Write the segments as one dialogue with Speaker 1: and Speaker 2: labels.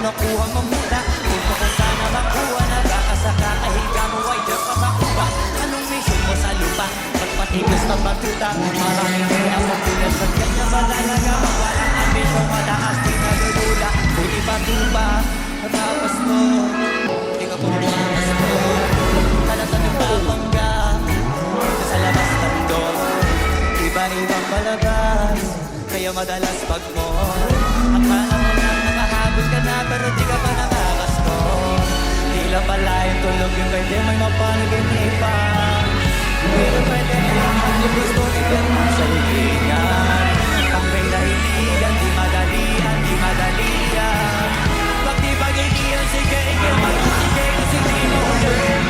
Speaker 1: nakuha mo muna. Gusto ko sana makuha na baka sa kakahiga mo ay di ka makuha. Anong mission mo sa lupa? Ba't matigas na batuta? Maraming kaya ako pinasadyan na ba talaga? Walang ambisyon, mataas di nalulula. Buti pa tuba, matapos mo. Di ka pumakas mo. Talata nagpapangga sa labas ng door. Iba-ibang palabas, kaya madalas pag mo. Akala mo lang nakahabol ka na, pero di ka pa nakakaskor. Tila pala yung tulog yung pwede may mapanaginipan. Pero pwede naman yung gusto nila sa hilingan. Ang may nahiligan, di madalian, di madalian. Pag di pag-iiyan, sige, ikaw mag-sige kasi di mo ulit.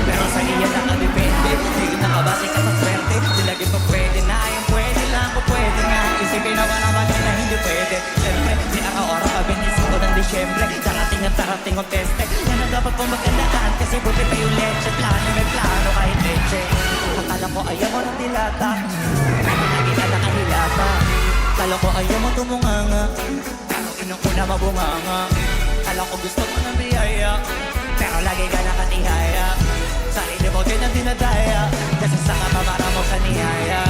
Speaker 1: Pero sa iya nakadepende, di nakabase ka sa swerte. Di lagi pa pwede na, yung pwede lang kung pwede nga. Isipin na ba naman na hindi pwede. Siyempre, di naka-ora pa binisip ko ng Disyembre. Darating at darating ang teste. Yan ang dapat kong magandaan, kasi buti pa yung leche. Plano may plano kahit leche. Akala ko ayaw mo ng dilata, lagi ka nakahilata. Akala ko ayaw mo tumunganga, pero inong-una mabunganga. Akala ko gusto mo ng biyaya, pero lagi ka nakatihaya. Sarili mo din ang dinadaya, kasi sa kamamara mo sa niyaya.